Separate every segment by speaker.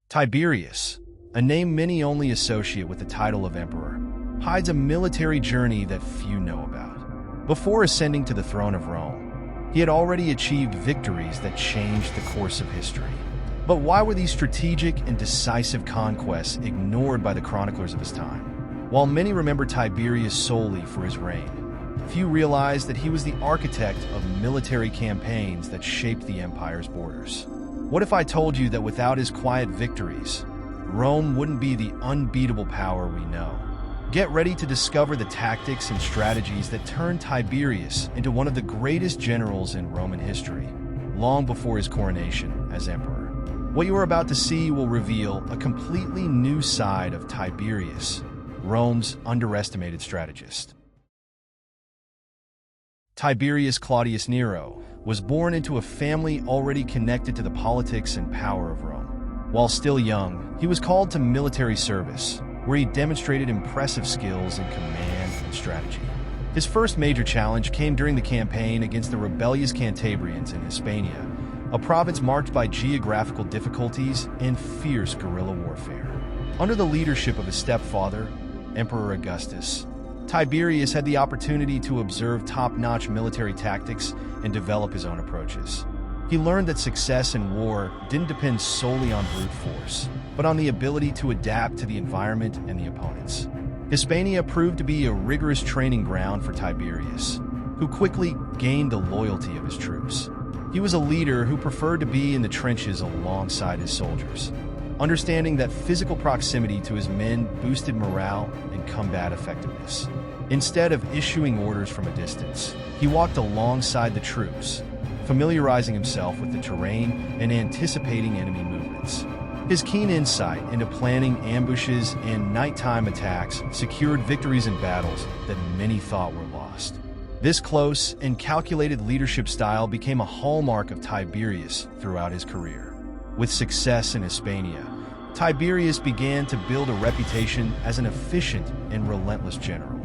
Speaker 1: Tiberius, a name many only associate with the title of emperor, hides a military journey that few know about. Before ascending to the throne of Rome, he had already achieved victories that changed the course of history. But why were these strategic and decisive conquests ignored by the chroniclers of his time? While many remember Tiberius solely for his reign, few realize that he was the architect of military campaigns that shaped the empire's borders. What if I told you that without his quiet victories, Rome wouldn't be the unbeatable power we know? Get ready to discover the tactics and strategies that turned Tiberius into one of the greatest generals in Roman history, long before his coronation as emperor. What you are about to see will reveal a completely new side of Tiberius, Rome's underestimated strategist. Tiberius Claudius Nero was born into a family already connected to the politics and power of Rome. While still young, he was called to military service, where he demonstrated impressive skills in command and strategy. His first major challenge came during the campaign against the rebellious Cantabrians in Hispania, a province marked by geographical difficulties and fierce guerrilla warfare. Under the leadership of his stepfather, Emperor Augustus, Tiberius had the opportunity to observe top-notch military tactics and develop his own approaches. He learned that success in war didn't depend solely on brute force, but on the ability to adapt to the environment and the opponents. Hispania proved to be a rigorous training ground for Tiberius, who quickly gained the loyalty of his troops. He was a leader who preferred to be in the trenches alongside his soldiers, understanding that physical proximity to his men boosted morale and combat effectiveness. Instead of issuing orders from a distance, he walked alongside the troops, familiarizing himself with the terrain and anticipating enemy movements. His keen insight into planning ambushes and nighttime attacks secured victories in battles that many thought were lost. This close and calculated leadership style became a hallmark of Tiberius throughout his career. With success in Hispania, Tiberius began to build a reputation as an efficient and relentless general.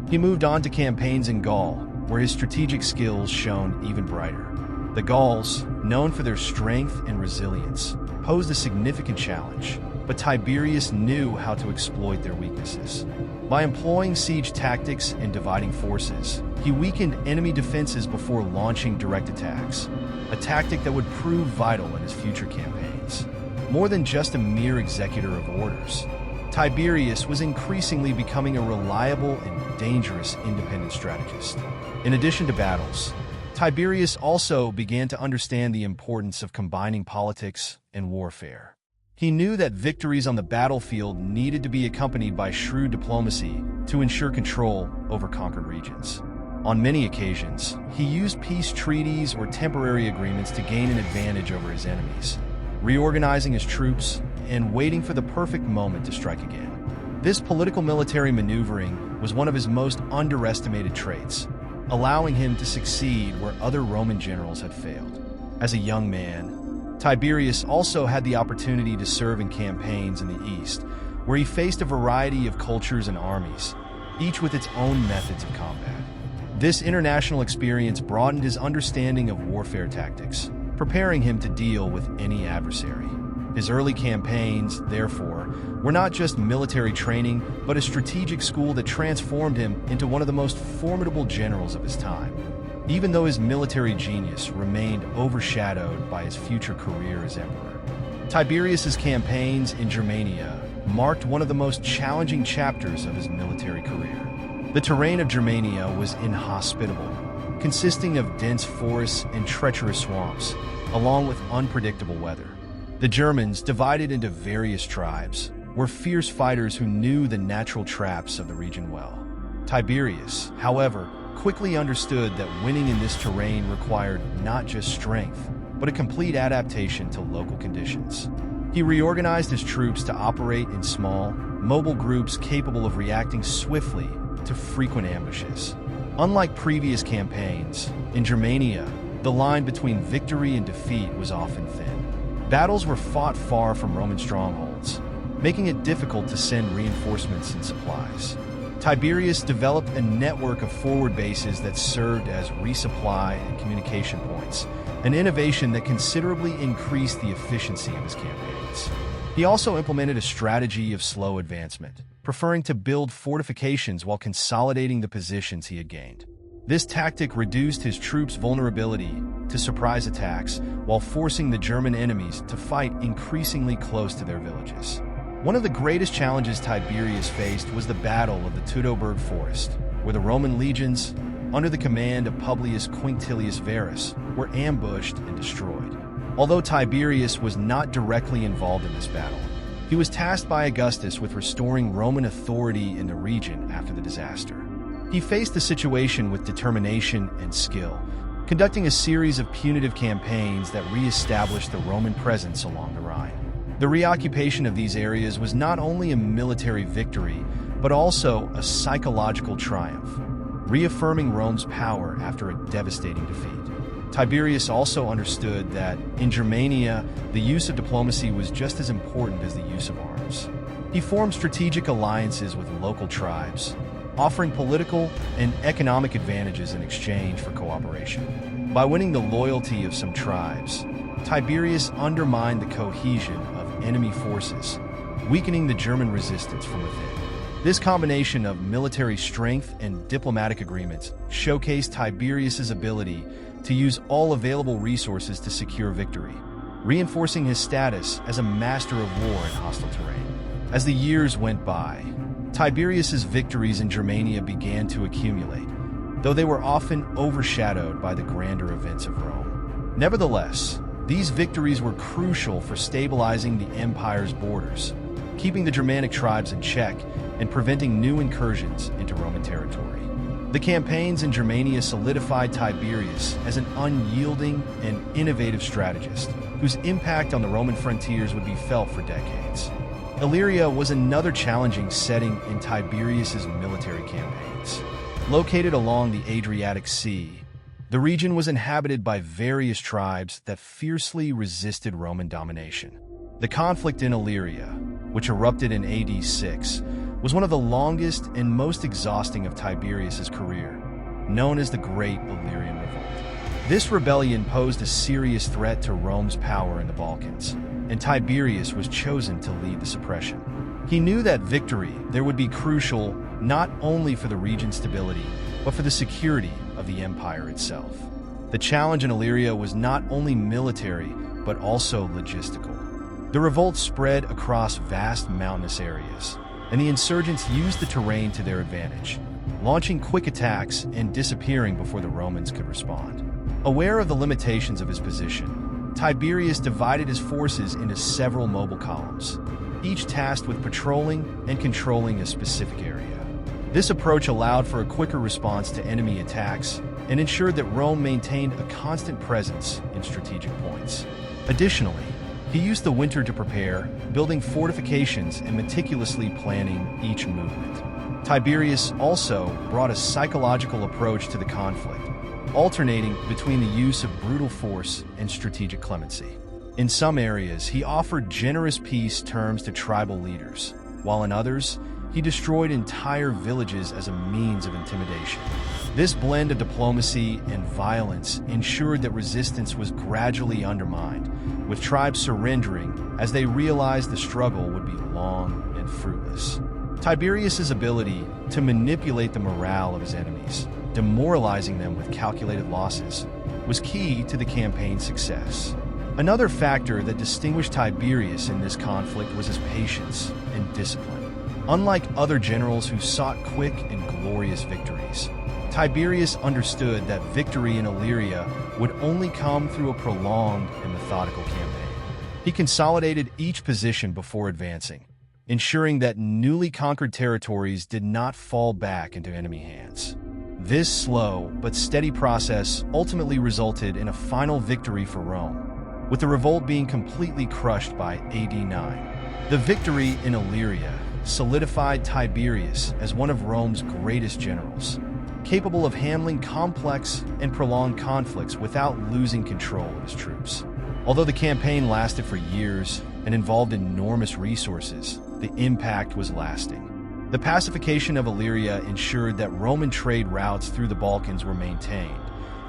Speaker 1: He moved on to campaigns in Gaul, where his strategic skills shone even brighter. The Gauls, known for their strength and resilience, posed a significant challenge, but Tiberius knew how to exploit their weaknesses. By employing siege tactics and dividing forces, he weakened enemy defenses before launching direct attacks, a tactic that would prove vital in his future campaigns. More than just a mere executor of orders, Tiberius was increasingly becoming a reliable and dangerous independent strategist. In addition to battles, Tiberius also began to understand the importance of combining politics and warfare. He knew that victories on the battlefield needed to be accompanied by shrewd diplomacy to ensure control over conquered regions. On many occasions, he used peace treaties or temporary agreements to gain an advantage over his enemies, reorganizing his troops and waiting for the perfect moment to strike again. This political military maneuvering was one of his most underestimated traits, allowing him to succeed where other Roman generals had failed. As a young man, Tiberius also had the opportunity to serve in campaigns in the East, where he faced a variety of cultures and armies, each with its own methods of combat. This international experience broadened his understanding of warfare tactics, preparing him to deal with any adversary. His early campaigns, therefore, were not just military training, but a strategic school that transformed him into one of the most formidable generals of his time. Even though his military genius remained overshadowed by his future career as emperor, Tiberius's campaigns in Germania marked one of the most challenging chapters of his military career. The terrain of Germania was inhospitable, consisting of dense forests and treacherous swamps, along with unpredictable weather. The Germans, divided into various tribes, were fierce fighters who knew the natural traps of the region well. Tiberius, however, quickly understood that winning in this terrain required not just strength, but a complete adaptation to local conditions. He reorganized his troops to operate in small, mobile groups capable of reacting swiftly to frequent ambushes. Unlike previous campaigns, in Germania, the line between victory and defeat was often thin. Battles were fought far from Roman strongholds, making it difficult to send reinforcements and supplies. Tiberius developed a network of forward bases that served as resupply and communication points, an innovation that considerably increased the efficiency of his campaigns. He also implemented a strategy of slow advancement, preferring to build fortifications while consolidating the positions he had gained. This tactic reduced his troops' vulnerability to surprise attacks while forcing the German enemies to fight increasingly close to their villages. One of the greatest challenges Tiberius faced was the Battle of the Teutoburg Forest, where the Roman legions, under the command of Publius Quinctilius Varus, were ambushed and destroyed. Although Tiberius was not directly involved in this battle, he was tasked by Augustus with restoring Roman authority in the region after the disaster. He faced the situation with determination and skill, conducting a series of punitive campaigns that re-established the Roman presence along the Rhine. The reoccupation of these areas was not only a military victory, but also a psychological triumph, reaffirming Rome's power after a devastating defeat. Tiberius also understood that, in Germania, the use of diplomacy was just as important as the use of arms. He formed strategic alliances with local tribes, offering political and economic advantages in exchange for cooperation. By winning the loyalty of some tribes, Tiberius undermined the cohesion of enemy forces, weakening the German resistance from within. This combination of military strength and diplomatic agreements showcased Tiberius's ability to use all available resources to secure victory, reinforcing his status as a master of war in hostile terrain. As the years went by, Tiberius's victories in Germania began to accumulate, though they were often overshadowed by the grander events of Rome. Nevertheless, these victories were crucial for stabilizing the empire's borders, keeping the Germanic tribes in check and preventing new incursions into Roman territory. The campaigns in Germania solidified Tiberius as an unyielding and innovative strategist, whose impact on the Roman frontiers would be felt for decades. Illyria was another challenging setting in Tiberius's military campaigns. Located along the Adriatic Sea, the region was inhabited by various tribes that fiercely resisted Roman domination. The conflict in Illyria, which erupted in AD 6, was one of the longest and most exhausting of Tiberius's career, known as the Great Illyrian Revolt. This rebellion posed a serious threat to Rome's power in the Balkans, and Tiberius was chosen to lead the suppression. He knew that victory there would be crucial not only for the region's stability, but for the security of the empire itself. The challenge in Illyria was not only military, but also logistical. The revolt spread across vast mountainous areas, and the insurgents used the terrain to their advantage, launching quick attacks and disappearing before the Romans could respond. Aware of the limitations of his position, Tiberius divided his forces into several mobile columns, each tasked with patrolling and controlling a specific area. This approach allowed for a quicker response to enemy attacks and ensured that Rome maintained a constant presence in strategic points. Additionally, he used the winter to prepare, building fortifications and meticulously planning each movement. Tiberius also brought a psychological approach to the conflict, alternating between the use of brutal force and strategic clemency. In some areas, he offered generous peace terms to tribal leaders, while in others, he destroyed entire villages as a means of intimidation. This blend of diplomacy and violence ensured that resistance was gradually undermined, with tribes surrendering as they realized the struggle would be long and fruitless. Tiberius's ability to manipulate the morale of his enemies, demoralizing them with calculated losses, was key to the campaign's success. Another factor that distinguished Tiberius in this conflict was his patience and discipline. Unlike other generals who sought quick and glorious victories, Tiberius understood that victory in Illyria would only come through a prolonged and methodical campaign. He consolidated each position before advancing, ensuring that newly conquered territories did not fall back into enemy hands. This slow but steady process ultimately resulted in a final victory for Rome, with the revolt being completely crushed by AD 9. The victory in Illyria solidified Tiberius as one of Rome's greatest generals, capable of handling complex and prolonged conflicts without losing control of his troops. Although the campaign lasted for years and involved enormous resources, the impact was lasting. The pacification of Illyria ensured that Roman trade routes through the Balkans were maintained,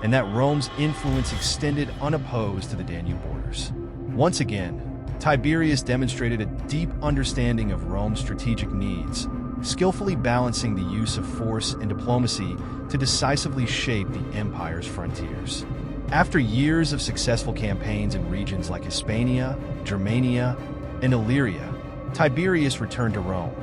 Speaker 1: and that Rome's influence extended unopposed to the Danube borders. Once again, Tiberius demonstrated a deep understanding of Rome's strategic needs, skillfully balancing the use of force and diplomacy to decisively shape the empire's frontiers. After years of successful campaigns in regions like Hispania, Germania, and Illyria, Tiberius returned to Rome.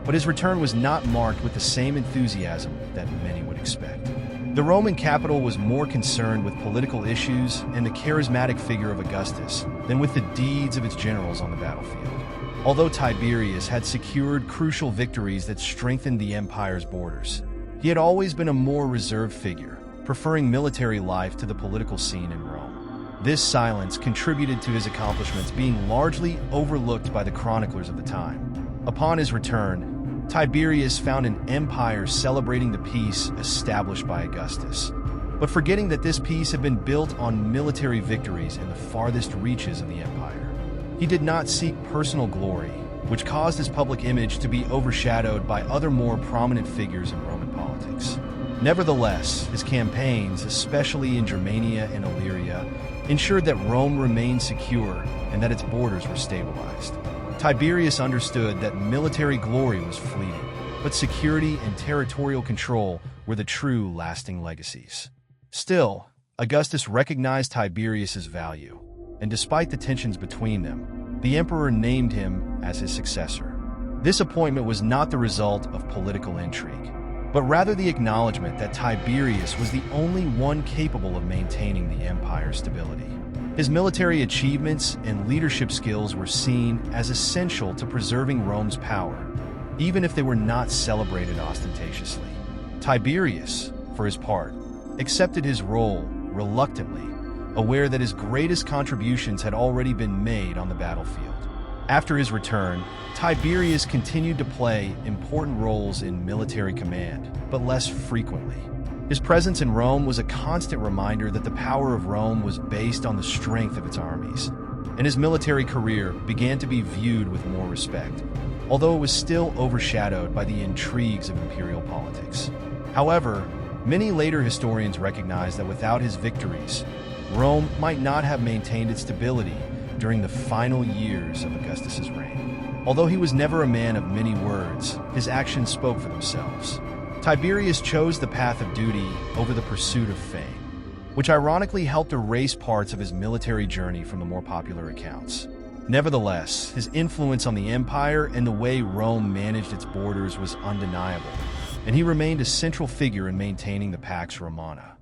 Speaker 1: But his return was not marked with the same enthusiasm that many would expect. The Roman capital was more concerned with political issues and the charismatic figure of Augustus than with the deeds of its generals on the battlefield. Although Tiberius had secured crucial victories that strengthened the empire's borders, he had always been a more reserved figure, preferring military life to the political scene in Rome. This silence contributed to his accomplishments being largely overlooked by the chroniclers of the time. Upon his return, Tiberius found an empire celebrating the peace established by Augustus, but forgetting that this peace had been built on military victories in the farthest reaches of the empire. He did not seek personal glory, which caused his public image to be overshadowed by other more prominent figures in Roman politics. Nevertheless, his campaigns, especially in Germania and Illyria, ensured that Rome remained secure and that its borders were stabilized. Tiberius understood that military glory was fleeting, but security and territorial control were the true lasting legacies. Still, Augustus recognized Tiberius's value, and despite the tensions between them, the emperor named him as his successor. This appointment was not the result of political intrigue, but rather the acknowledgement that Tiberius was the only one capable of maintaining the empire's stability. His military achievements and leadership skills were seen as essential to preserving Rome's power, even if they were not celebrated ostentatiously. Tiberius, for his part, accepted his role reluctantly, aware that his greatest contributions had already been made on the battlefield. After his return, Tiberius continued to play important roles in military command, but less frequently. His presence in Rome was a constant reminder that the power of Rome was based on the strength of its armies, and his military career began to be viewed with more respect, although it was still overshadowed by the intrigues of imperial politics. However, many later historians recognize that without his victories, Rome might not have maintained its stability during the final years of Augustus's reign. Although he was never a man of many words, his actions spoke for themselves. Tiberius chose the path of duty over the pursuit of fame, which ironically helped erase parts of his military journey from the more popular accounts. Nevertheless, his influence on the empire and the way Rome managed its borders was undeniable, and he remained a central figure in maintaining the Pax Romana.